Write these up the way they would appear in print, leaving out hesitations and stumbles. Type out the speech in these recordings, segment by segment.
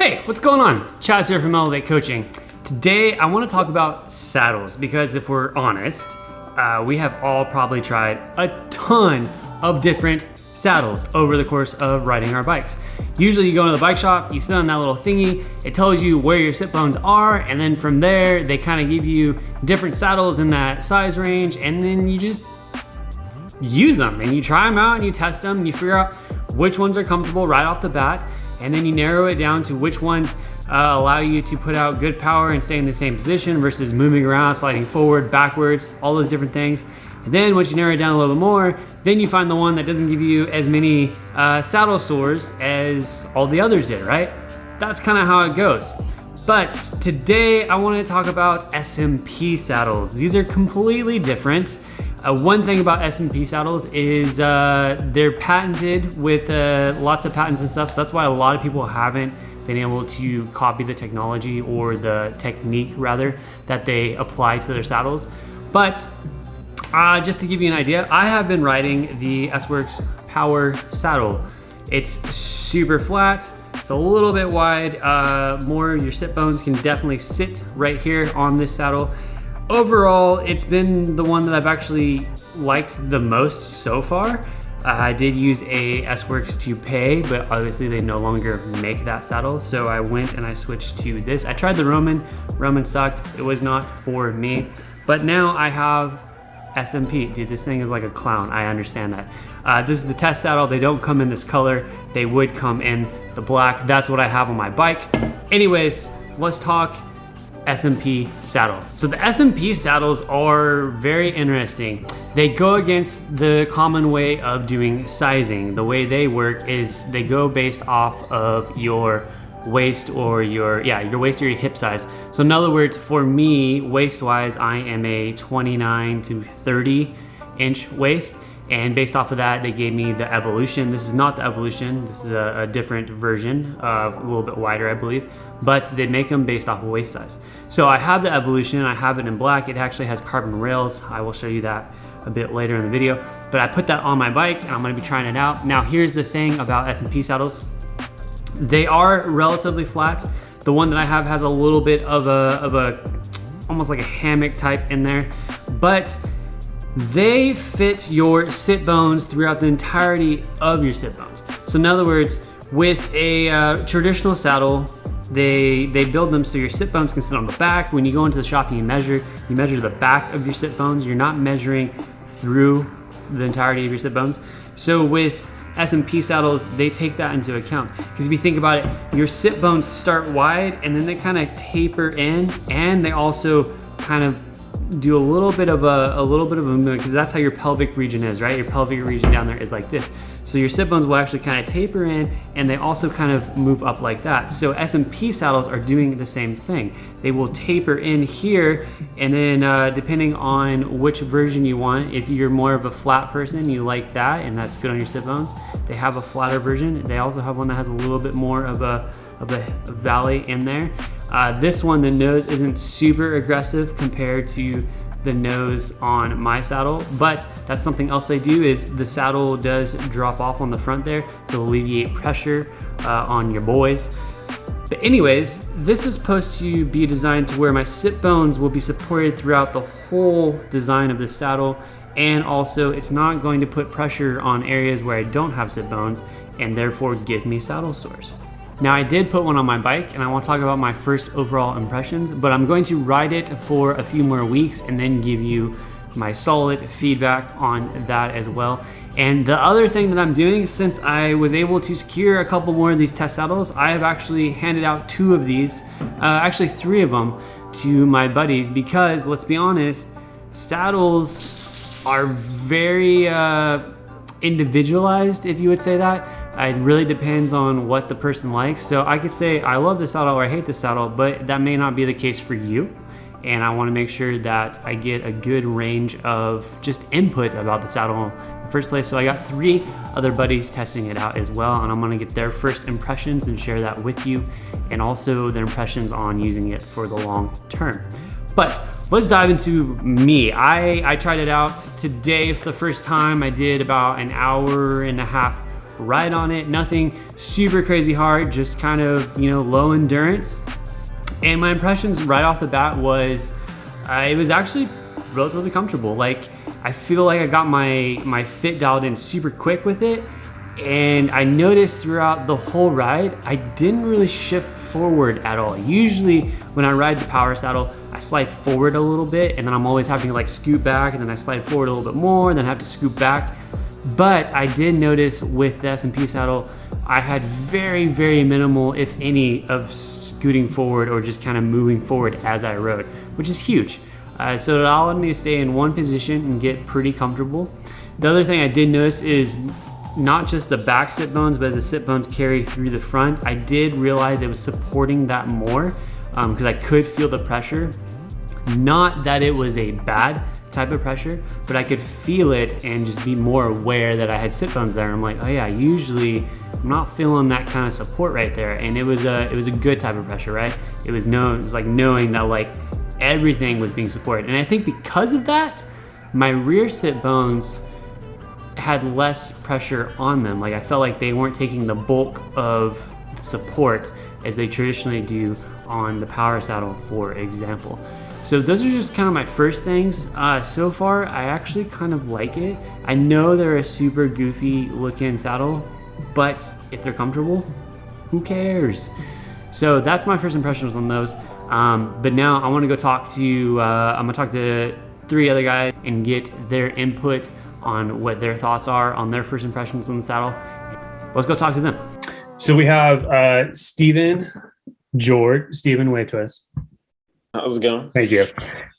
Hey, what's going on? Chaz here from Elevate Coaching. Today, I want to talk about saddles because if we're honest, we have all probably tried a ton of different saddles over the course of riding our bikes. Usually you go into the bike shop, you sit on that little thingy, it tells you where your sit bones are, and then from there, they kind of give you different saddles in that size range, and then you just use them and you try them out and you test them and you figure out which ones are comfortable right off the bat, and then you narrow it down to which ones allow you to put out good power and stay in the same position versus moving around, sliding forward, backwards, all those different things. And then once you narrow it down a little bit more, then you find the one that doesn't give you as many saddle sores as all the others did, right? That's kind of how it goes. But today I want to talk about SMP saddles. These are completely different. One thing about SMP saddles is they're patented with lots of patents and stuff, so that's why a lot of people haven't been able to copy the technology or the technique rather that they apply to their saddles. But just to give you an idea, I have been riding the S-Works Power saddle. It's super flat, it's a little bit wide, your sit bones can definitely sit right here on this saddle. Overall, it's been the one that I've actually liked the most so far. I did use a S-Works Toupee, but obviously they no longer make that saddle, so I went and I switched to this. I tried the Roman sucked, it was not for me, but now I have SMP. Dude, this thing is like a clown, I understand that. This is the test saddle, they don't come in this color, they would come in the black. That's what I have on my bike. Anyways, let's talk SMP saddle. So the SMP saddles are very interesting. They go against the common way of doing sizing. The way they work is they go based off of your waist or your waist or your hip size. So in other words, for me, waist-wise, I am a 29 to 30 inch waist. And based off of that, they gave me the Evolution. This is not the Evolution. This is a different version, a little bit wider, I believe. But they make them based off of waist size. So I have the Evolution, I have it in black. It actually has carbon rails. I will show you that a bit later in the video. But I put that on my bike and I'm gonna be trying it out. Now here's the thing about SMP saddles. They are relatively flat. The one that I have has a little bit of a almost like a hammock type in there. But they fit your sit bones throughout the entirety of your sit bones. So in other words, with a traditional saddle, they build them so your sit bones can sit on the back. When you go into the shop and you measure the back of your sit bones. You're not measuring through the entirety of your sit bones. So with SMP saddles, they take that into account. Because if you think about it, your sit bones start wide and then they kind of taper in, and they also kind of do a little bit of a movement, because that's how your pelvic region is, right? Your pelvic region down there is like this. So your sit bones will actually kind of taper in, and they also kind of move up like that. So SMP saddles are doing the same thing. They will taper in here, and then depending on which version you want, if you're more of a flat person, you like that, and that's good on your sit bones, they have a flatter version. They also have one that has a little bit more of a valley in there. This one, the nose isn't super aggressive compared to the nose on my saddle, but that's something else they do is the saddle does drop off on the front there to alleviate pressure on your boys. But anyways, this is supposed to be designed to where my sit bones will be supported throughout the whole design of the saddle, and also it's not going to put pressure on areas where I don't have sit bones and therefore give me saddle sores. Now I did put one on my bike and I want to talk about my first overall impressions, but I'm going to ride it for a few more weeks and then give you my solid feedback on that as well. And the other thing that I'm doing, since I was able to secure a couple more of these test saddles, I have actually handed out 2 of these, actually 3 of them, to my buddies, because let's be honest, saddles are very individualized, if you would say that. It really depends on what the person likes. So I could say I love this saddle or I hate this saddle, but that may not be the case for you. And I want to make sure that I get a good range of just input about the saddle in the first place. So I got 3 other buddies testing it out as well, and I'm going to get their first impressions and share that with you, and also their impressions on using it for the long term. But let's dive into me. I tried it out today for the first time. I did about an hour and a half ride on it. Nothing super crazy hard, just kind of, you know, low endurance. And my impressions right off the bat was, it was actually relatively comfortable. Like, I feel like I got my fit dialed in super quick with it. And I noticed throughout the whole ride, I didn't really shift forward at all. Usually when I ride the power saddle, I slide forward a little bit, and then I'm always having to like scoot back, and then I slide forward a little bit more, and then I have to scoot back. But I did notice with the SMP saddle, I had very, very minimal, if any, of scooting forward or just kind of moving forward as I rode, which is huge. So it allowed me to stay in one position and get pretty comfortable. The other thing I did notice is not just the back sit bones, but as the sit bones carry through the front, I did realize it was supporting that more because I could feel the pressure. Not that it was a bad type of pressure, but I could feel it and just be more aware that I had sit bones there. I'm like, oh yeah, usually I'm not feeling that kind of support right there. And it was a good type of pressure, right? It was like knowing that like everything was being supported. And I think because of that, my rear sit bones had less pressure on them. Like I felt like they weren't taking the bulk of support as they traditionally do on the power saddle, for example. So those are just kind of my first things. So far, I actually kind of like it. I know they're a super goofy looking saddle, but if they're comfortable, who cares? So that's my first impressions on those. But now I want to go talk to, I'm gonna talk to 3 other guys and get their input on what their thoughts are on their first impressions on the saddle. Let's go talk to them. So we have Steven, George, Steven, wave to us. How's it going? Thank you.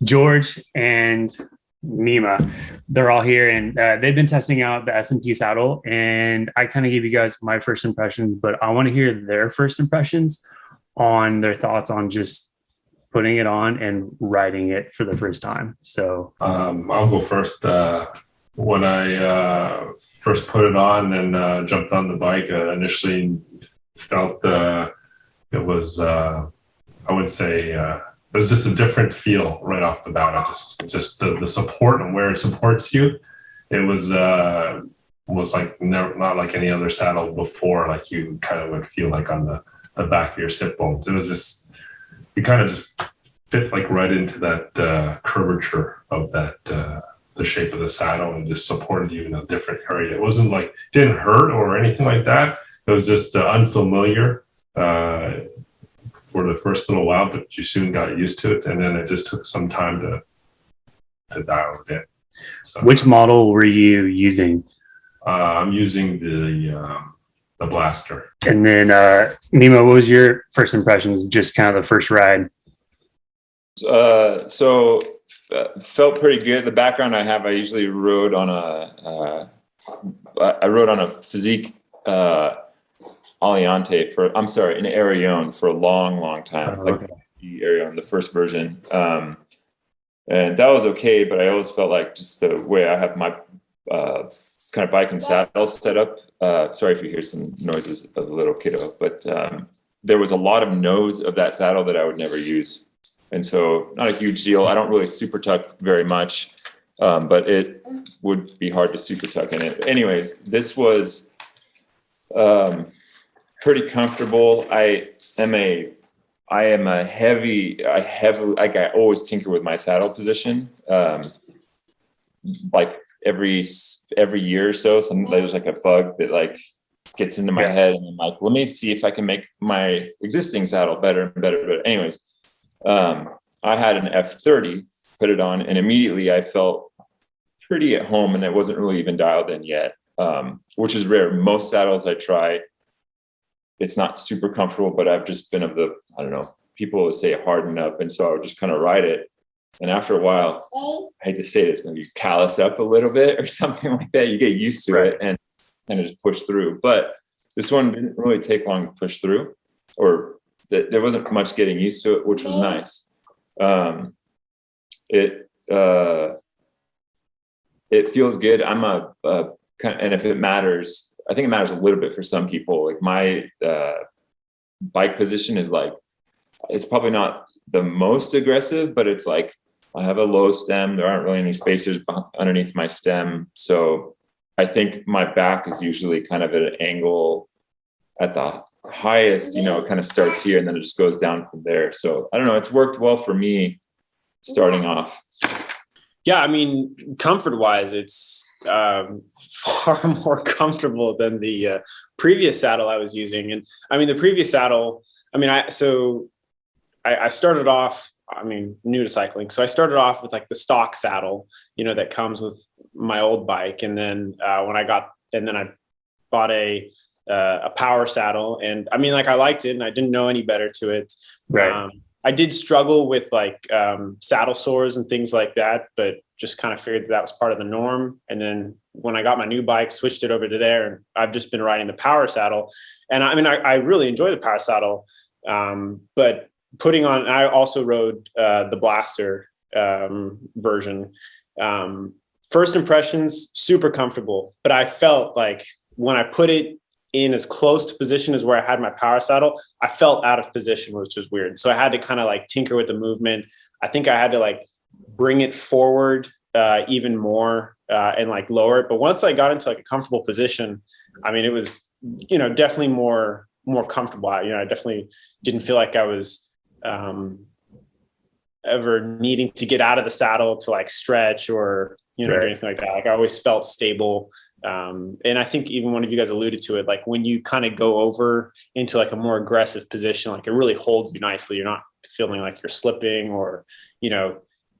George and Nima, they're all here, and they've been testing out the SMP saddle, and I kind of gave you guys my first impressions, but I want to hear their first impressions on their thoughts on just putting it on and riding it for the first time. So I'll go first. When I first put it on and jumped on the bike, initially felt it was, I would say, it was just a different feel right off the bat. Just the support and where it supports you. It was like not like any other saddle before. Like you kind of would feel like on the back of your sit bones. It was just, you kind of just fit like right into that curvature of that. The shape of the saddle, and just supported you in a different area. It wasn't like, didn't hurt or anything like that. It was just unfamiliar for the first little while, but you soon got used to it. And then it just took some time to dial it in. So, which model were you using? I'm using the Blaster. And then Nima, what was your first impressions, just kind of the first ride? Felt pretty good. The background I have, I usually rode on a Physique Aliante an Arione for a long time. Oh, okay. Like the Arione, the first version. And that was okay, but I always felt like just the way I have my kind of bike and saddle set up. Sorry if you hear some noises of the little kiddo, but there was a lot of nose of that saddle that I would never use. And so not a huge deal. I don't really super tuck very much, but it would be hard to super tuck in it. Anyways, this was pretty comfortable. I always tinker with my saddle position. Like every year or so, there's like a bug that like gets into my head, and I'm like, let me see if I can make my existing saddle better and better. But anyways, I had an F30, put it on, and immediately I felt pretty at home, and it wasn't really even dialed in yet, which is rare. Most saddles I try, it's not super comfortable, but I've just been people would say harden up, and so I would just kind of ride it. And after a while, I hate to say this, maybe you callus up a little bit or something like that. You get used to it and kind of just push through. But this one didn't really take long to push through, or there wasn't much getting used to it, which was nice. It feels good. I'm and if it matters, I think it matters a little bit for some people. Like my bike position is like, it's probably not the most aggressive, but it's like I have a low stem. There aren't really any spacers underneath my stem, so I think my back is usually kind of at an angle at the highest, you know, it kind of starts here and then it just goes down from there. So I don't know, it's worked well for me starting off. Yeah, I mean, comfort wise, it's far more comfortable than the previous saddle I was using. And I mean, the previous saddle, I mean, I started off, I mean, new to cycling. So I started off with like the stock saddle, you know, that comes with my old bike. And then I bought a power saddle, and I mean, like, I liked it and I didn't know any better to it. Right. I did struggle with like saddle sores and things like that, but just kind of figured that was part of the norm. And then when I got my new bike, switched it over to there, and I've just been riding the power saddle. And I mean, I really enjoy the power saddle, but putting on, I also rode the Blaster version. First impressions, super comfortable, but I felt like when I put it in as close to position as where I had my power saddle, I felt out of position, which was weird. So I had to kind of like tinker with the movement. I think I had to like bring it forward even more and like lower it. But once I got into like a comfortable position, I mean, it was, you know, definitely more comfortable. You know, I definitely didn't feel like I was ever needing to get out of the saddle to like stretch or, you know, or anything like that. Like, I always felt stable. And I think even one of you guys alluded to it, like when you kind of go over into like a more aggressive position, like it really holds you nicely. You're not feeling like you're slipping or, you know,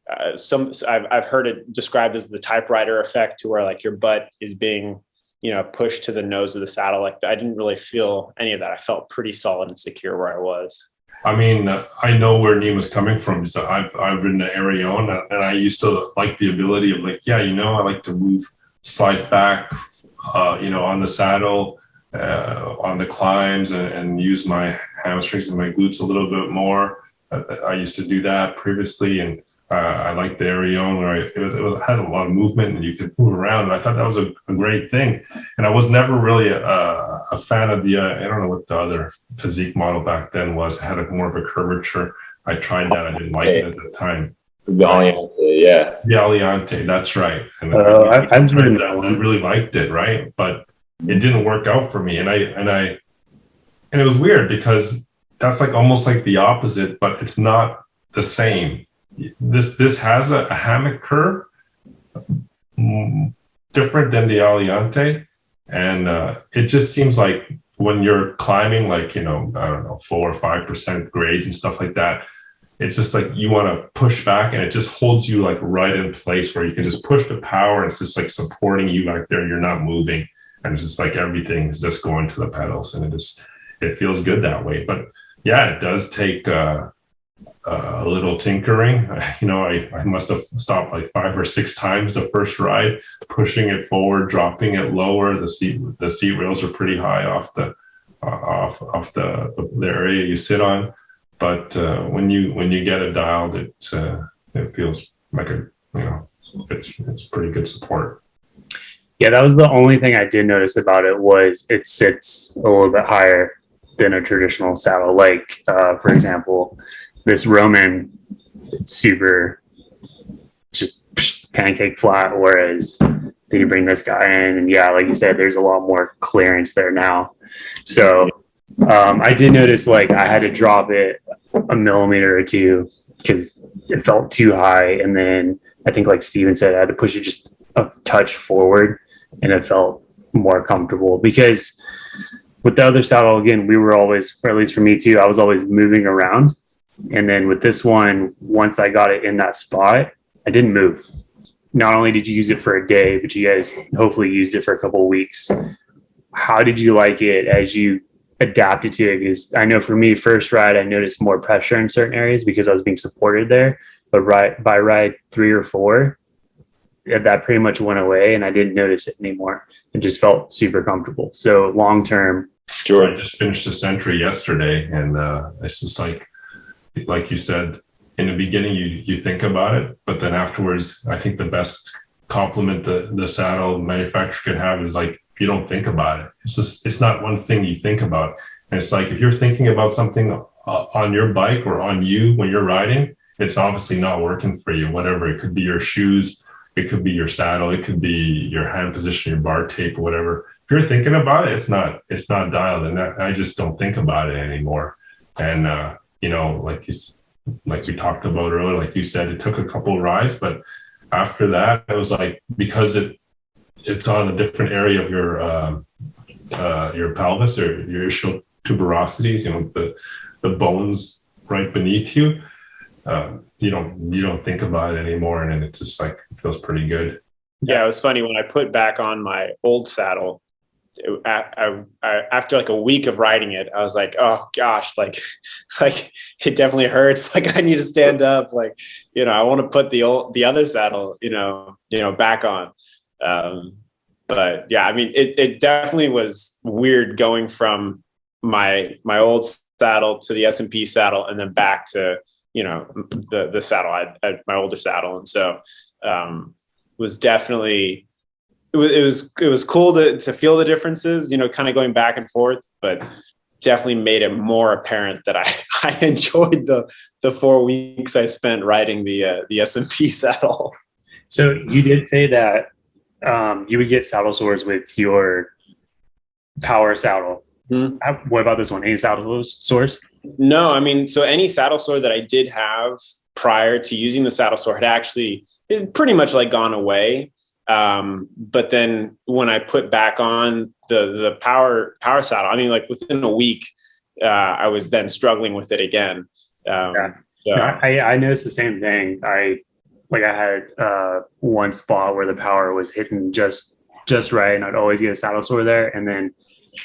I've heard it described as the typewriter effect, to where like your butt is being, you know, pushed to the nose of the saddle. Like, I didn't really feel any of that. I felt pretty solid and secure where I was. I mean, I know where Nima's coming from. So I've ridden an Arione, and I used to like the ability of like, yeah, you know, I like to move slides back, you know, on the saddle, on the climbs, and use my hamstrings and my glutes a little bit more. I used to do that previously, and I liked the Arione where it had a lot of movement and you could move around. And I thought that was a great thing. And I was never really a fan of the, I don't know what the other physique model back then was. It had more of a curvature. I tried that. I didn't like it at the time. The Aliante, yeah. The Aliante, that's right. And I've tried that. I really liked it, right? But it didn't work out for me. And it was weird because that's like almost like the opposite, but it's not the same. This has a hammock curve different than the Aliante, and it just seems like when you're climbing, like, you know, I don't know, 4 or 5% grades and stuff like that, it's just like you want to push back and it just holds you like right in place where you can just push the power and it's just like supporting you back there. You're not moving, and it's just like everything is just going to the pedals, and it feels good that way. But yeah, it does take a little tinkering. You know, I must have stopped like 5 or 6 times the first ride, pushing it forward, dropping it lower. The seat rails are pretty high off the area you sit on. But when you get it dialed, it feels like it's pretty good support. Yeah, that was the only thing I did notice about it, was it sits a little bit higher than a traditional saddle. Like, for example, this Roman, it's super just pancake flat, whereas then you bring this guy in, and yeah, like you said, there's a lot more clearance there now. So I did notice, like, I had to drop it a millimeter or two because it felt too high, and then I think, like Steven said, I had to push it just a touch forward, and it felt more comfortable. Because with the other saddle, again, we were always, or at least for me too, I was always moving around. And then with this one, once I got it in that spot, I didn't move. Not only did you use it for a day, but you guys hopefully used it for a couple of weeks. How did you like it as you adapted to it? Because I know for me, first ride, I noticed more pressure in certain areas because I was being supported there. But by ride 3 or 4, that pretty much went away, and I didn't notice it anymore. It just felt super comfortable. So long term. Sure. I just finished the Century yesterday, and it's just like you said, in the beginning, you think about it, but then afterwards, I think the best compliment the saddle manufacturer could have is like, you don't think about it. It's not one thing you think about. And it's like, if you're thinking about something on your bike or on you when you're riding, it's obviously not working for you, whatever. It could be your shoes, It could be your saddle, it could be your hand position, your bar tape, or whatever. If you're thinking about it, it's not dialed in. I just don't think about it anymore. And you know, like we talked about earlier, like you said, it took a couple of rides, but after that, it was like, because it's on a different area of your pelvis or your ischial tuberosities, you know, the bones right beneath you. You don't think about it anymore, and it's just like, it feels pretty good. Yeah, it was funny when I put back on my old saddle. I after like a week of riding it, I was like, oh gosh, like it definitely hurts. Like I need to stand up. Like, you know, I want to put the other saddle, you know, back on. But yeah, I mean, it definitely was weird going from my old saddle to the SMP saddle and then back to, you know, the saddle I had my older saddle. And so was definitely, it was cool to feel the differences, you know, kind of going back and forth, but definitely made it more apparent that I enjoyed the 4 weeks I spent riding the SMP saddle. So you did say that you would get saddle sores with your power saddle. Mm-hmm. What about this one? Any saddle sores? No, I mean, so any saddle sore that I did have prior to using the saddle sore had actually pretty much like gone away. But then when I put back on the power saddle, I mean, like within a week, I was then struggling with it again. Yeah. So. No, I noticed the same thing. I had one spot where the power was hitting just right, and I'd always get a saddle sore there. And then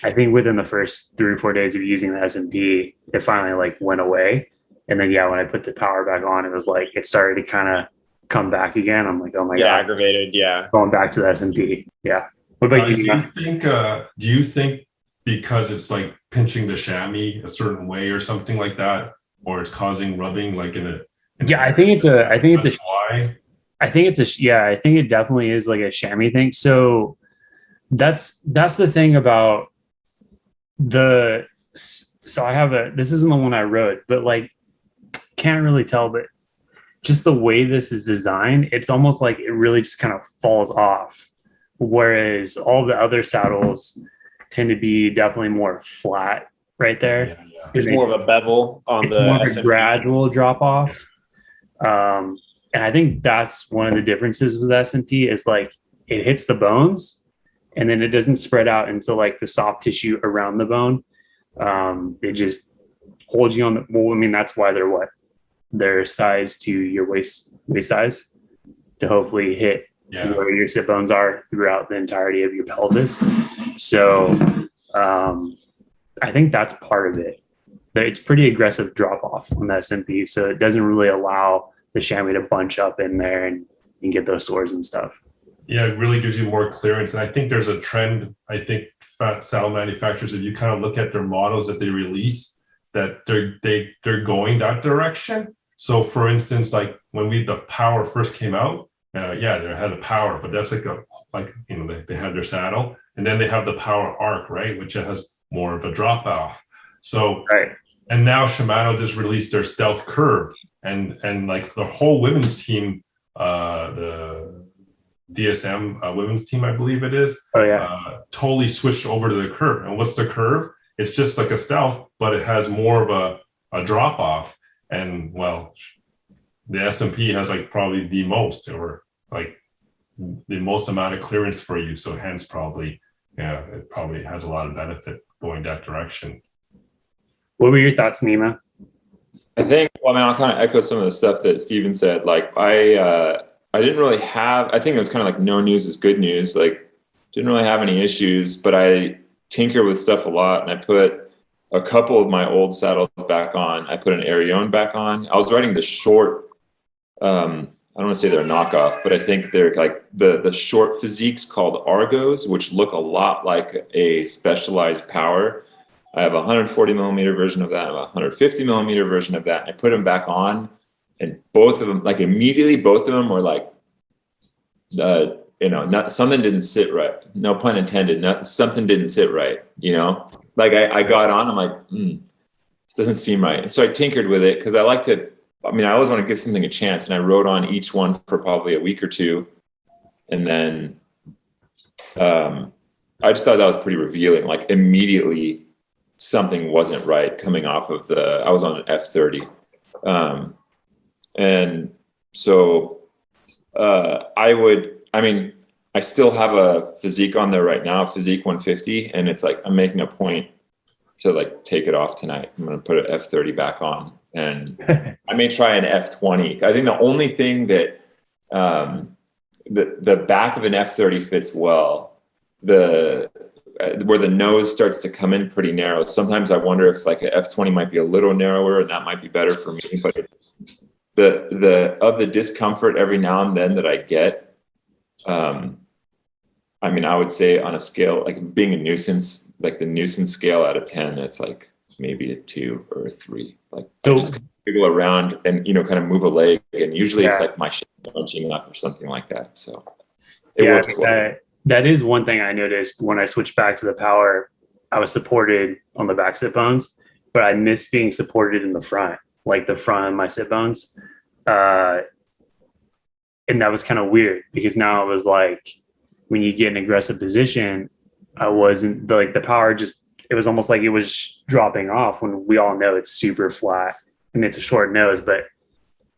I think within the first 3 or 4 days of using the SMP, it finally like went away. And then when I put the power back on, it was like it started to kind of come back again. I'm like, oh my god, aggravated. Yeah, going back to the SMP. Yeah. What about you? Do you think because it's like pinching the chamois a certain way or something like that, or it's causing rubbing like in a? I think it definitely is like a chamois thing. So that's the thing about so I have this isn't the one I wrote, but like can't really tell, but just the way this is designed, it's almost like it really just kind of falls off. Whereas all the other saddles tend to be definitely more flat right there. Yeah. There's more of a bevel on the more of a gradual drop off. And I think that's one of the differences with SMP is like it hits the bones and then it doesn't spread out into like the soft tissue around the bone. It just holds you on the, well, I mean, that's why they're sized to your waist size to hopefully hit where your sit bones are throughout the entirety of your pelvis. So I think that's part of it. It's pretty aggressive drop off on the SMP, so it doesn't really allow the chamois to bunch up in there and get those sores and stuff. Yeah, it really gives you more clearance. And I think there's a trend, I think saddle manufacturers, if you kind of look at their models that they release, that they're going that direction. So for instance, like when the power first came out, they had a power, but that's they had their saddle, and then they have the power arc, right, which has more of a drop off. So right. And now Shimano just released their stealth curve, and like the whole women's team, the DSM women's team, I believe it is. Oh yeah. Totally switched over to the curve. And what's the curve? It's just like a stealth, but it has more of a drop off. And well, the SMP has like probably the most, or like the most amount of clearance for you. So hence probably, it probably has a lot of benefit going that direction. What were your thoughts, Nima? I think, I'll kind of echo some of the stuff that Steven said. Like I didn't really have, I think it was kind of like no news is good news. Like didn't really have any issues, but I tinker with stuff a lot. And I put a couple of my old saddles back on. I put an Arione back on. I was riding the short, I don't want to say they're a knockoff, but I think they're like the short physiques called Argos, which look a lot like a Specialized Power. I have a 140 millimeter version of that. I have a 150 millimeter version of that. I put them back on, and both of them, like immediately, both of them were like, something didn't sit right. No pun intended. Something didn't sit right. Like I got on, I'm like, this doesn't seem right. And so I tinkered with it because I like to. I always want to give something a chance, and I rode on each one for probably a week or two, And then I just thought that was pretty revealing. Like immediately something wasn't right coming off of I was on an F30. And so I still have a physique on there right now, physique 150. And it's like, I'm making a point to like take it off tonight. I'm going to put an F30 back on, and I may try an F20. I think the only thing that the back of an F30 fits well, where the nose starts to come in pretty narrow. Sometimes I wonder if like an F20 might be a little narrower, and that might be better for me. But the discomfort every now and then that I get, I mean, I would say on a scale, like being a nuisance, like the nuisance scale out of 10, it's like maybe a 2 or a 3. Like I just wiggle around and, kind of move a leg. And usually it's like my shit bunching up or something like that. So it works well. That is one thing I noticed when I switched back to the power. I was supported on the back sit bones, but I missed being supported in the front, like the front of my sit bones. And that was kind of weird because now it was like, when you get in an aggressive position, I wasn't like the power it was almost like it was dropping off when we all know it's super flat and it's a short nose, but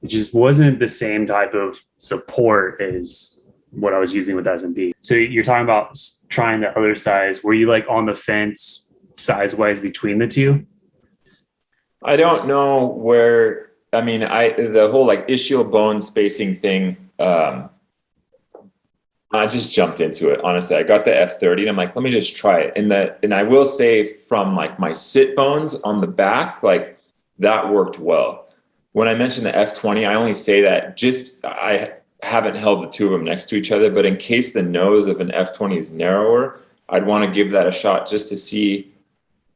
it just wasn't the same type of support as what I was using with SMP. So you're talking about trying the other size. Were you like on the fence size wise between the two? I don't know where, the whole like ischial bone spacing thing, I just jumped into it. Honestly, I got the F30 and I'm like, let me just try it. And I will say from like my sit bones on the back, like that worked well. When I mentioned the F20, I only say that I haven't held the two of them next to each other, but in case the nose of an F20 is narrower, I'd want to give that a shot just to see.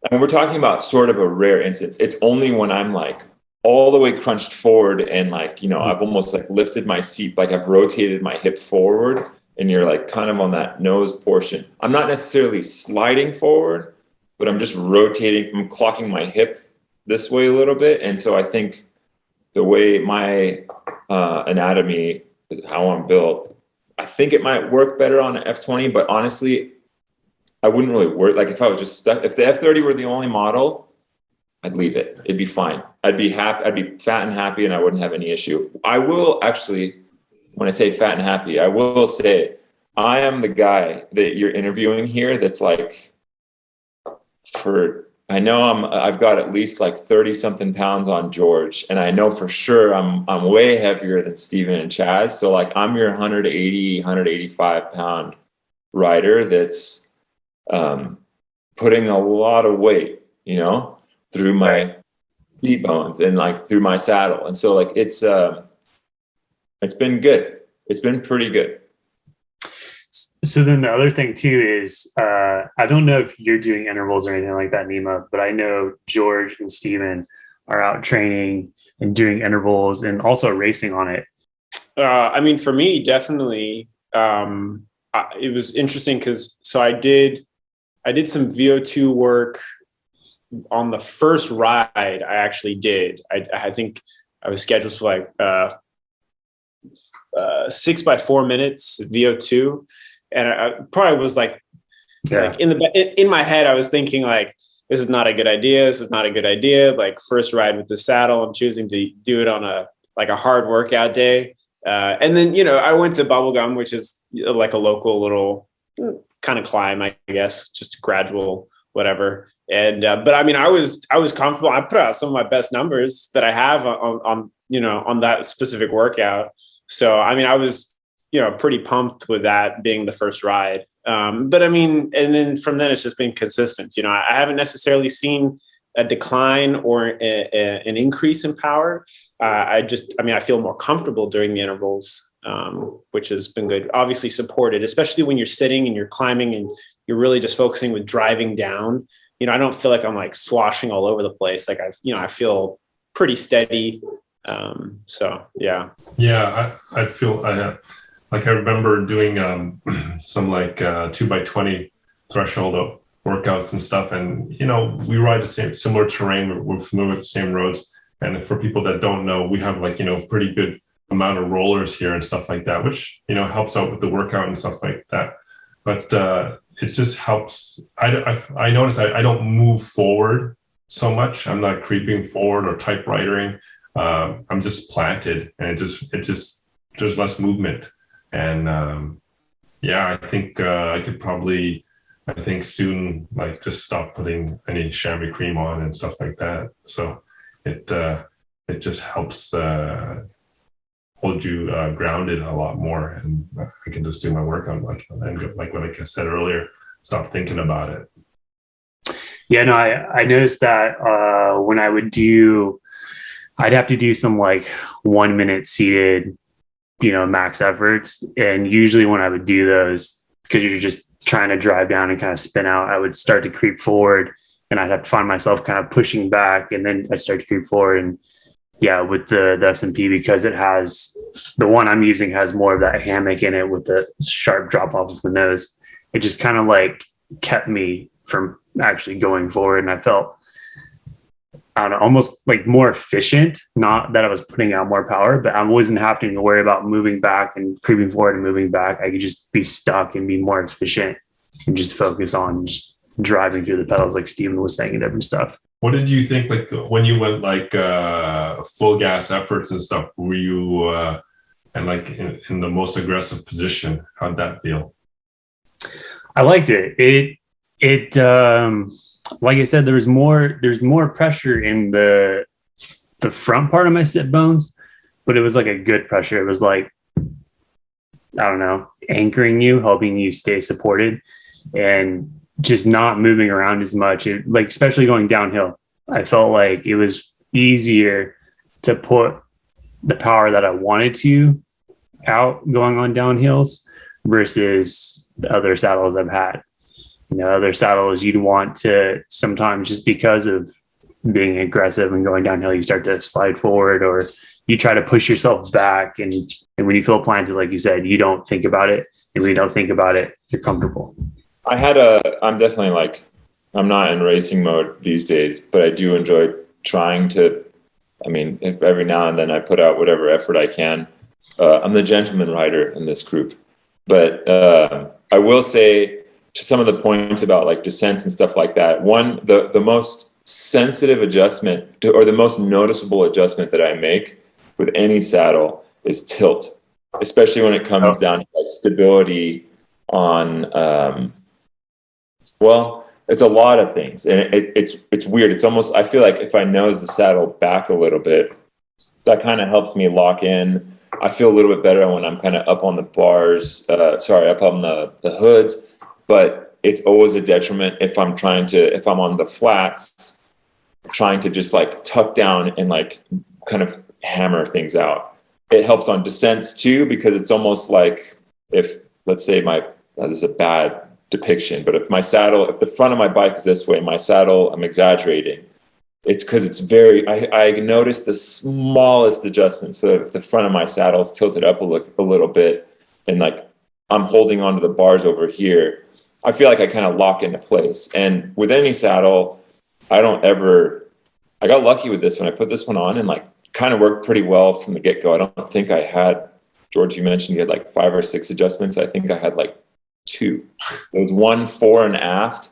I mean, we're talking about sort of a rare instance. It's only when I'm like all the way crunched forward and like, I've almost like lifted my seat, like I've rotated my hip forward, and you're like kind of on that nose portion. I'm not necessarily sliding forward, but I'm just rotating. I'm clocking my hip this way a little bit. And so I think the way my anatomy, how I'm built, I think it might work better on an F20, but honestly, I wouldn't really work. Like if I was just stuck, if the F30 were the only model, I'd leave it. It'd be fine. I'd be happy. I'd be fat and happy, and I wouldn't have any issue. I will actually, when I say fat and happy, I will say I am the guy that you're interviewing here that's like, I've got at least like 30 something pounds on George, and I know for sure I'm way heavier than Steven and Chaz. So like I'm your 180, 185 pound rider that's putting a lot of weight, through my seat bones and like through my saddle. And so like it's been good. It's been pretty good. So then the other thing too is, I don't know if you're doing intervals or anything like that, Nima, but I know George and Steven are out training and doing intervals and also racing on it. For me, definitely, it was interesting because I did some VO2 work on the first ride. I actually did. I think I was scheduled for like 6 by 4 minutes VO2, and I probably was like in my head I was thinking like, this is not a good idea. This is not a good idea. Like first ride with the saddle, I'm choosing to do it on a hard workout day. And then, I went to Bubblegum, which is like a local little kind of climb, I guess, just gradual, whatever. And, but I mean, I was comfortable. I put out some of my best numbers that I have on that specific workout. So, I mean, I was, pretty pumped with that being the first ride. But I mean, and then from then it's just been consistent. I haven't necessarily seen a decline or an increase in power. I feel more comfortable during the intervals, which has been good. Obviously supported, especially when you're sitting and you're climbing and you're really just focusing with driving down. I don't feel like I'm like sloshing all over the place. Like I feel pretty steady. So yeah. Yeah, I feel I have. Like I remember doing some like 2x20 threshold workouts and stuff, and we ride the similar terrain. We're familiar with the same roads, and for people that don't know, we have like pretty good amount of rollers here and stuff like that, which, helps out with the workout and stuff like that. But it just helps. I notice I don't move forward so much. I'm not creeping forward or typewritering. I'm just planted, and it just there's less movement. And I think I could probably, I think soon, like, just stop putting any chamois cream on and stuff like that. So it just helps hold you grounded a lot more, and I can just do my workout like what I said earlier. Stop thinking about it. Yeah, no, I noticed that when I'd have to do some like 1 minute seated, max efforts. And usually when I would do those, because you're just trying to drive down and kind of spin out, I would start to creep forward, and I'd have to find myself kind of pushing back, and then I start to creep forward. And yeah, with the SMP, because it has, the one I'm using has more of that hammock in it with the sharp drop off of the nose. It just kind of like kept me from actually going forward. And I felt, I don't know, almost like more efficient. Not that I was putting out more power, but I wasn't having to worry about moving back and creeping forward and moving back. I could just be stuck and be more efficient and just focus on just driving through the pedals, like Steven was saying, and different stuff. What did you think, like, when you went like full gas efforts and stuff? Were you and like in the most aggressive position? How'd that feel? I liked it. It like I said, there's more pressure in the front part of my sit bones, but it was like a good pressure. It was like, I don't know, anchoring you, helping you stay supported, and just not moving around as much. It, like, especially going downhill, I felt like it was easier to put the power that I wanted to out going on downhills versus the other saddles I've had. Other saddles you'd want to sometimes, just because of being aggressive and going downhill, you start to slide forward, or you try to push yourself back. And when you feel planted, like you said, you don't think about it. And when you don't think about it, you're comfortable. I'm definitely like, I'm not in racing mode these days, but I do enjoy trying to, if every now and then I put out whatever effort I can. I'm the gentleman rider in this group, but I will say, to some of the points about like descents and stuff like that, the most sensitive adjustment or the most noticeable adjustment that I make with any saddle is tilt, especially when it comes down to like stability on, it's a lot of things, and it's weird. It's almost, I feel like if I nose the saddle back a little bit, that kind of helps me lock in. I feel a little bit better when I'm kind of up on the bars, up on the hoods. But it's always a detriment if I'm on the flats, trying to just like tuck down and like kind of hammer things out. It helps on descents too, because it's almost like if, let's say this is a bad depiction, but if the front of my bike is this way, my saddle, I'm exaggerating. It's because it's I notice the smallest adjustments, but if the front of my saddle is tilted up a little bit, and like I'm holding onto the bars over here, I feel like I kind of lock into place. And with any saddle, I got lucky with this one. I put this one on and like kind of worked pretty well from the get-go. I don't think I had, George, you mentioned you had like 5 or 6 adjustments. I think I had like 2. There was one fore and aft.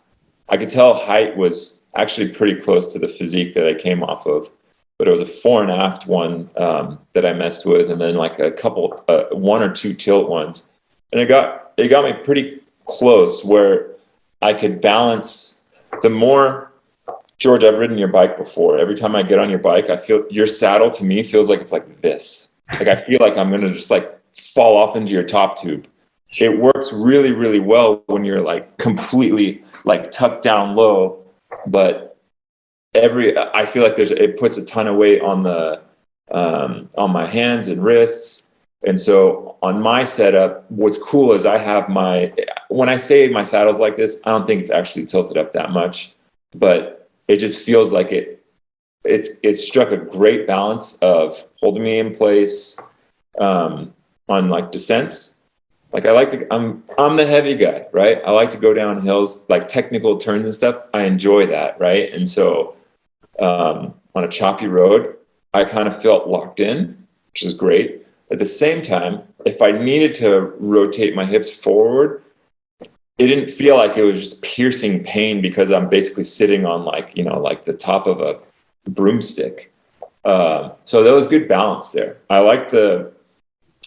I could tell height was actually pretty close to the physique that I came off of, but it was a fore and aft one that I messed with. And then like a couple, 1 or 2 tilt ones. And it got me pretty close where I could balance. The more, George, I've ridden your bike before. Every time I get on your bike, I feel your saddle to me feels like it's like this. Like I feel like I'm going to just like fall off into your top tube. It works really, really well when you're like completely like tucked down low, but I feel like it puts a ton of weight on on my hands and wrists. And so on my setup, what's cool is I have when I say my saddle's like this, I don't think it's actually tilted up that much, but it just feels like it struck a great balance of holding me in place on like descents. Like I'm the heavy guy, right? I like to go down hills, like technical turns and stuff. I enjoy that, right? And so on a choppy road, I kind of felt locked in, which is great. At the same time, if I needed to rotate my hips forward, it didn't feel like it was just piercing pain because I'm basically sitting on like the top of a broomstick. So there was good balance there. I liked the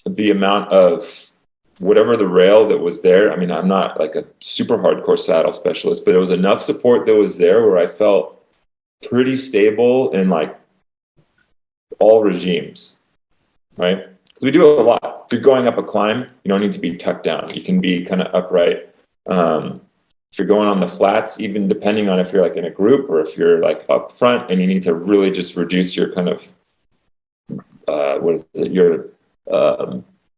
amount of whatever the rail that was there. I mean, I'm not like a super hardcore saddle specialist, but there was enough support that was there where I felt pretty stable in like all regimes, right? Because we do a lot. If you're going up a climb, you don't need to be tucked down. You can be kind of upright. If you're going on the flats, even depending on if you're like in a group or if you're like up front and you need to really just reduce your kind of your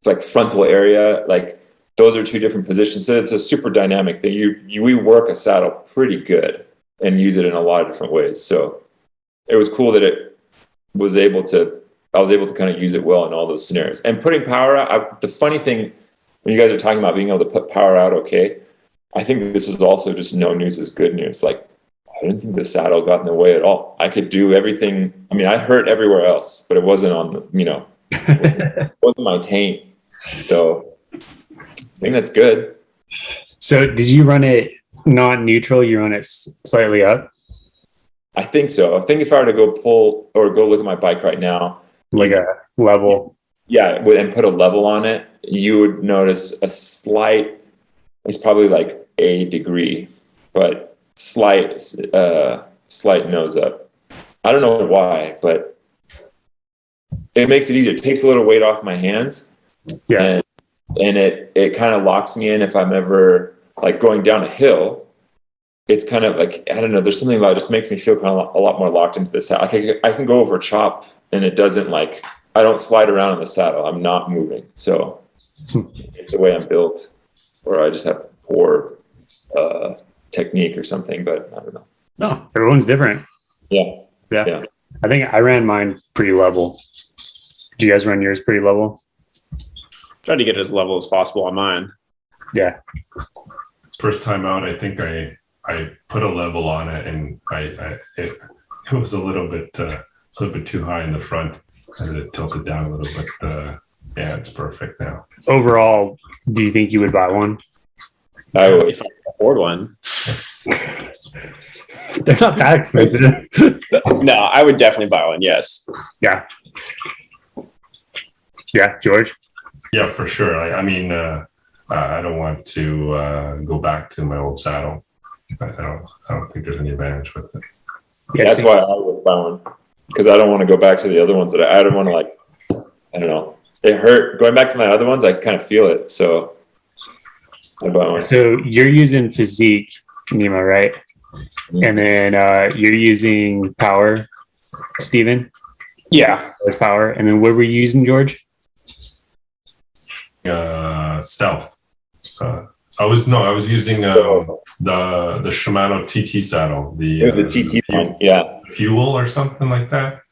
like frontal area, like those are two different positions. So it's a super dynamic thing. We work a saddle pretty good and use it in a lot of different ways. So it was cool that I was able to kind of use it well in all those scenarios. And putting power out, the funny thing, when you guys are talking about being able to put power out okay, I think this is also just no news is good news. Like, I didn't think the saddle got in the way at all. I could do everything. I mean, I hurt everywhere else, but it wasn't on the, it wasn't my taint. So I think that's good. So did you run it non-neutral? You run it slightly up? I think so. I think if I were to go pull or go look at my bike right now, like a level. Yeah, and put a level on it, you would notice a slight, it's probably like a degree, but slight nose up. I don't know why, but it makes it easier. It takes a little weight off my hands. Yeah. And it kind of locks me in if I'm ever like going down a hill. It's kind of like, I don't know, there's something about it just makes me feel kind of a lot more locked into the saddle. I can go over a chop and it doesn't like, I don't slide around in the saddle. I'm not moving. So it's the way I'm built, or I just have poor technique or something, but I don't know. No, everyone's different. Yeah. I think I ran mine pretty level. Did you guys run yours pretty level? Tried to get it as level as possible on mine. Yeah. First time out, I think I put a level on it, and it was a little bit too high in the front, and it tilted down a little bit. Yeah, it's perfect now. Overall, do you think you would buy one? I would. If I could afford one. They're not that expensive. No, I would definitely buy one. Yes. Yeah. Yeah, George. Yeah, for sure. I mean, I don't want to go back to my old saddle. I don't think there's any advantage with it. Yeah, that's why I would buy one, because I don't want to go back to the other ones that I don't want to like. I don't know. It hurt going back to my other ones. I kind of feel it, so I buy one. So you're using Physique, Nima, right? And then you're using Power, Steven? Yeah. There's Power. And then what were you using, George? Stealth. I was using the Shimano TT saddle, the TT one, yeah, fuel or something like that.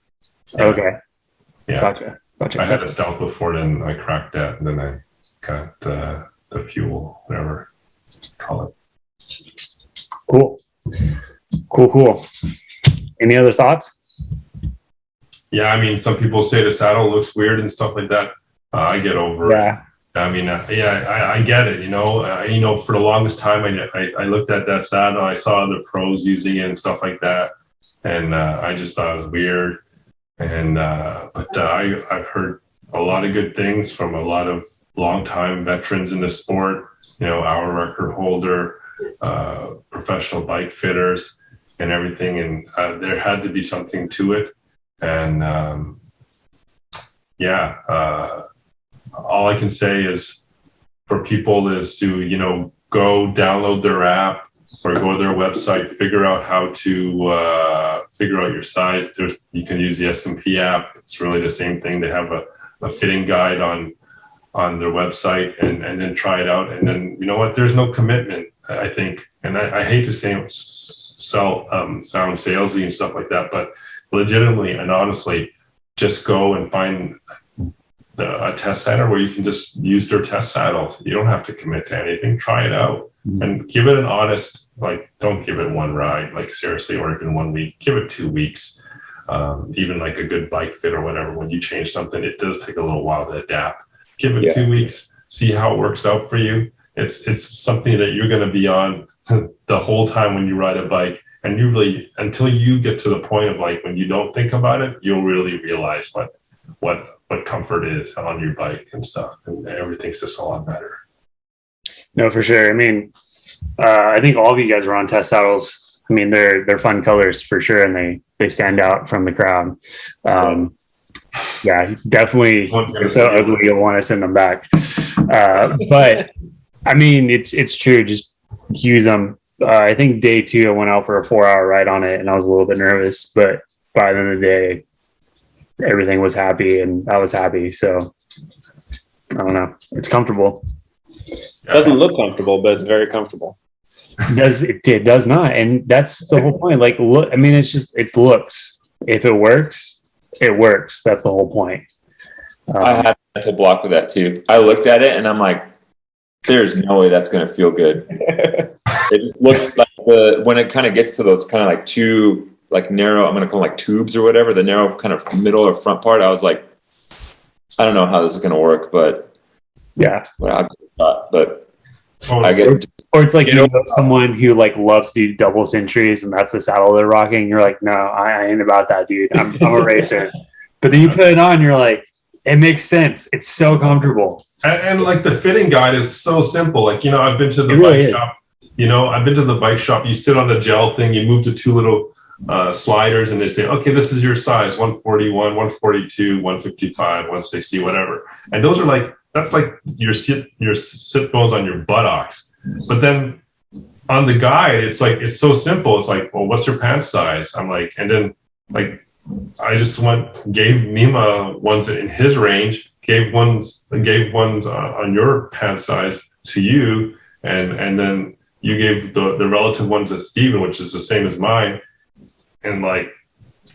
Yeah. Okay. Yeah. Gotcha. I had a Stealth before, then I cracked that, and then I got the fuel, whatever you call it. Cool. Any other thoughts? Yeah, I mean, some people say the saddle looks weird and stuff like that. I get over it. I mean, I get it. For the longest time, I looked at that saddle. I saw other pros using it and stuff like that, and I just thought it was weird. And but I've heard a lot of good things from a lot of longtime veterans in the sport. Our record holder, professional bike fitters, and everything. And there had to be something to it. And all I can say is for people is to, go download their app or go to their website, figure out how to figure out your size. You can use the SMP app. It's really the same thing. They have a fitting guide on their website, and then try it out. And then, there's no commitment, I think. And I hate to sound salesy and stuff like that, but legitimately and honestly, just go and find a test center where you can just use their test saddle. You don't have to commit to anything. Try it out and give it an honest, don't give it one ride, seriously, or even 1 week. Give it 2 weeks. even like a good bike fit or whatever, when you change something, it does take a little while to adapt. Give it 2 weeks, see how it works out for you. It's something that you're going to be on the whole time when you ride a bike. And you really, until you get to the point of like when you don't think about it, you'll really realize what comfort is on your bike and stuff. And everything's just a lot better. No, for sure. I mean, I think all of you guys are on test saddles. I mean, they're fun colors for sure, and they stand out from the crowd. Yeah, definitely. It's so ugly you'll want to send them back. But I mean, it's true. Just use them. I think day 2, I went out for a 4-hour ride on it, and I was a little bit nervous, but by the end of the day, everything was happy, and I was happy. So I don't know. It's comfortable. It doesn't look comfortable, but it's very comfortable. It does not, and that's the whole point. Like, look, I mean, it's looks. If it works, it works. That's the whole point. I had a mental block with that too. I looked at it and I'm like, there's no way that's going to feel good. It just looks like when it kind of gets to those kind of like 2 like narrow, I'm going to call them like tubes or whatever, the narrow kind of middle or front part. I was like, I don't know how this is going to work, but yeah, I get. Or it's like, you know, someone who like loves to do double centuries and that's the saddle they're rocking. You're like, no, I ain't about that, dude. I'm a racer. But then you put it on, you're like, it makes sense. It's so comfortable. And like the fitting guide is so simple. Like, you know, I've been to the bike shop. You know, I've been to the bike shop. You sit on the gel thing. You move to 2 little sliders, and they say, okay, this is your size: 141, 142, 155, 160, whatever. And those are like, that's like your sit bones on your buttocks. But then on the guide, it's like, it's so simple. It's like, well, what's your pants size? I'm like, and then like, I just gave Nima ones in his range, gave ones on your pants size to you, and then you gave the relative ones to Steven, which is the same as mine. And like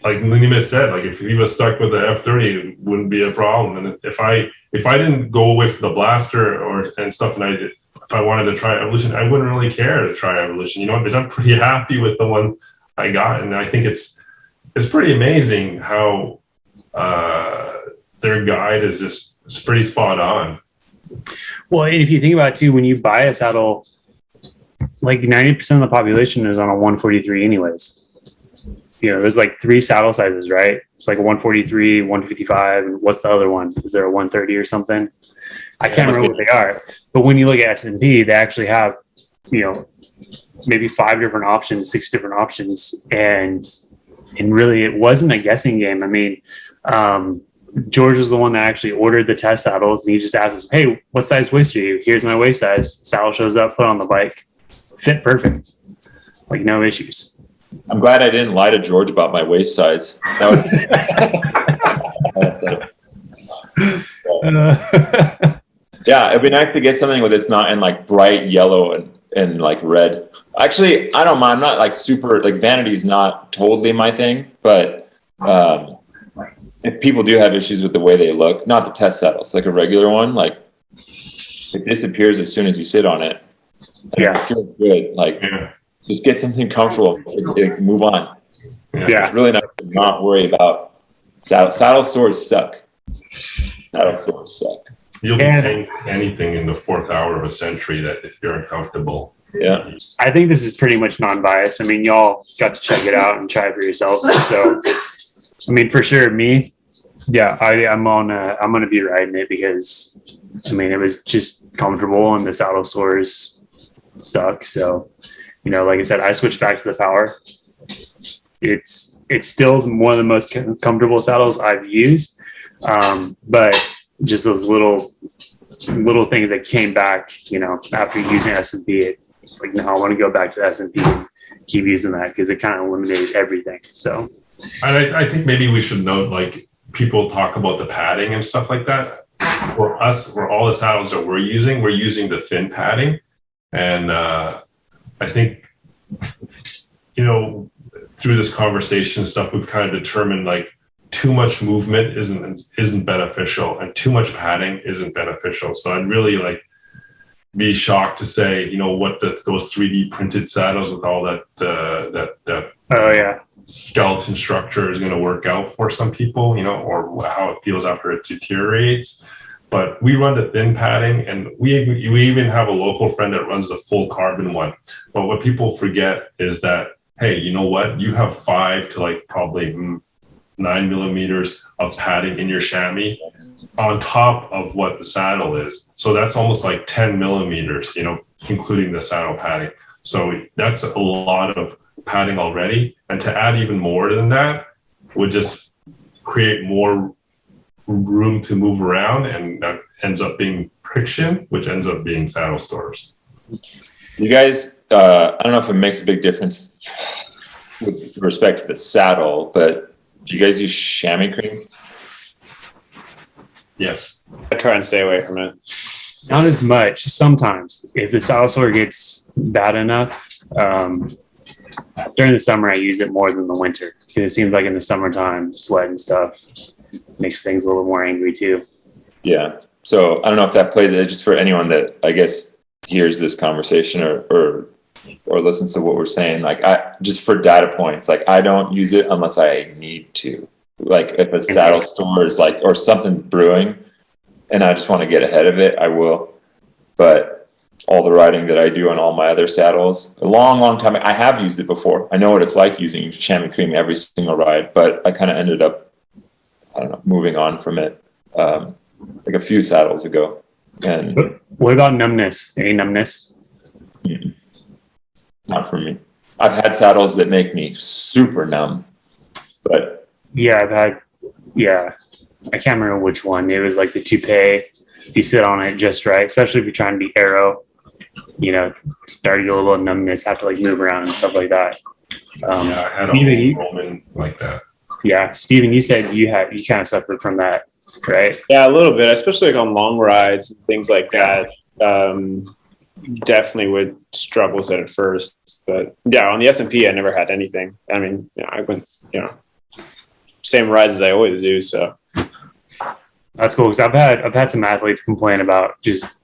Nima said, like if he was stuck with the F30, it wouldn't be a problem. And if I didn't go with the blaster and stuff, and if I wanted to try Evolution, I wouldn't really care to try Evolution, you know, because I'm pretty happy with the one I got. And I think it's pretty amazing how their guide is pretty spot on. Well, and if you think about it too, when you buy a saddle, like 90% of the population is on a 143 anyways. You know, there's like 3 saddle sizes, right? It's like a 143, 155, and what's the other one? Is there a 130 or something? I can't remember what they are. But when you look at SMP, they actually have, you know, maybe 5 different options, 6 different options. And really, it wasn't a guessing game. I mean, George was the one that actually ordered the test saddles, and he just asked us, hey, what size waist are you? Here's my waist size. Saddle shows up, put on the bike. Fit perfect. Like, no issues. I'm glad I didn't lie to George about my waist size. Yeah, it'd be nice to get something with it's not in like bright yellow and like red. Actually, I don't mind. I'm not like super, like vanity's not totally my thing, but if people do have issues with the way they look, not the test saddles, like a regular one, like it disappears as soon as you sit on it. Yeah. It feels good. Like just get something comfortable, move on. Yeah. It's really nice to not worry about saddle sores suck. Saddle sores suck. You'll be paying anything in the 4th hour of a century that if you're uncomfortable. Yeah. I think this is pretty much non-biased. I mean, y'all got to check it out and try it for yourselves. So, I mean, for sure, me, yeah, I'm going to be riding it because, I mean, it was just comfortable and the saddle sores suck. So, you know, like I said, I switched back to the power. It's still one of the most comfortable saddles I've used. But just those little things that came back, you know, after using SMP, it's like, no, I want to go back to SMP and keep using that because it kind of eliminated everything. So, and I think maybe we should note, like, people talk about the padding and stuff like that. For us, for all the saddles that we're using the thin padding, and I think, you know, through this conversation and stuff, we've kind of determined like too much movement isn't beneficial, and too much padding isn't beneficial. So I'd really like be shocked to say, you know, what those 3D printed saddles with all that oh yeah, skeleton structure is going to work out for some people, you know, or how it feels after it deteriorates. But we run the thin padding, and we even have a local friend that runs the full carbon one. But what people forget is that, hey, you know what? You have 5 to like probably 9 millimeters of padding in your chamois on top of what the saddle is. So that's almost like 10 millimeters, you know, including the saddle padding. So that's a lot of padding already. And to add even more than that would just create more room to move around, and that ends up being friction, which ends up being saddle stores. You guys, I don't know if it makes a big difference with respect to the saddle, but do you guys use chamois cream? Yes. I try and stay away from it. Not as much. Sometimes, if the saddle sore gets bad enough, during the summer I use it more than the winter, because it seems like in the summertime, sweat and stuff makes things a little more angry too. Yeah. So I don't know if that plays just for anyone that I guess hears this conversation or listens to what we're saying. Like, I just for data points, like I don't use it unless I need to. Like if a saddle store is like, or something's brewing and I just want to get ahead of it, I will. But all the riding that I do on all my other saddles, a long time, I have used it before. I know what it's like using chamois cream every single ride, but I kind of ended up, I don't know, moving on from it like a few saddles ago. And what about numbness? Any numbness? Not for me. I've had saddles that make me super numb, but yeah, I can't remember which one. It was like the toupee. If you sit on it just right, especially if you're trying to be aero, you know, start to get a little numbness, have to like move around and stuff like that. I had a Roman like that. Yeah, Steven, you said you kind of suffered from that, right? Yeah, a little bit, especially like on long rides and things like that. Definitely would struggle with it at first, but yeah, on the SMP, I never had anything. I mean, you know, I went, you know, same rides as I always do. So that's cool, because I've had some athletes complain about just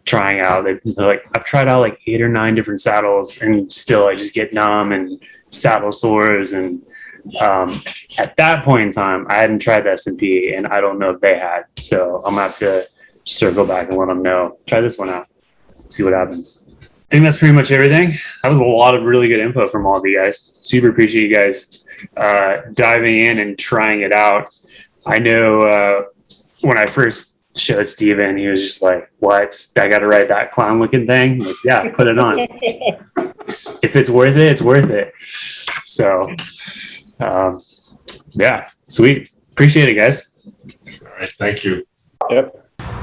trying out. They're like, I've tried out like 8 or 9 different saddles, and still I just get numb and saddle sores. And at that point in time, I hadn't tried the SMP, and I don't know if they had. So I'm gonna have to circle back and let them know. Try this one out, see what happens. I think that's pretty much everything. That was a lot of really good info from all of you guys. Super appreciate you guys diving in and trying it out. I know when I first showed Steven, he was just like, what? I got to ride that clown looking thing? Like, yeah, put it on. If it's worth it, it's worth it. So, yeah, sweet. Appreciate it, guys. All right. Thank you. yep.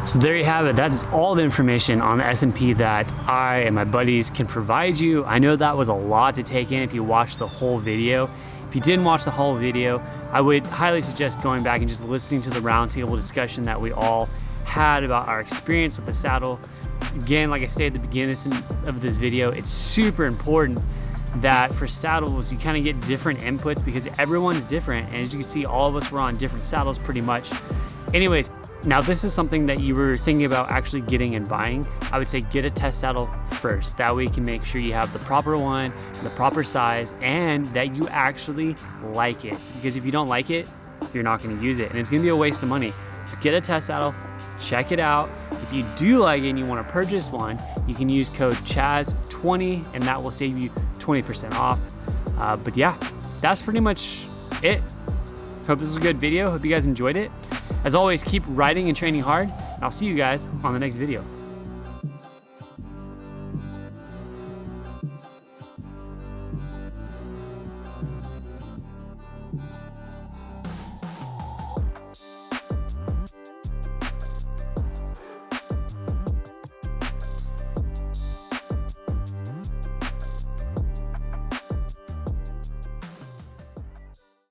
So there you have it. That is all the information on the SMP that I and my buddies can provide you. I know that was a lot to take in if you watched the whole video. If you didn't watch the whole video, I would highly suggest going back and just listening to the roundtable discussion that we all had about our experience with the saddle. Again, like I stated at the beginning of this video, it's super important that for saddles, you kind of get different inputs because everyone is different. And as you can see, all of us were on different saddles pretty much. Anyways, now if this is something that you were thinking about actually getting and buying, I would say get a test saddle first. That way you can make sure you have the proper one, the proper size, and that you actually like it. Because if you don't like it, you're not going to use it, and it's going to be a waste of money. So get a test saddle, check it out. If you do like it and you want to purchase one, you can use code Chaz20 and that will save you 20% off. But yeah, that's pretty much it. Hope this was a good video. Hope you guys enjoyed it. As always, keep riding and training hard. I'll see you guys on the next video.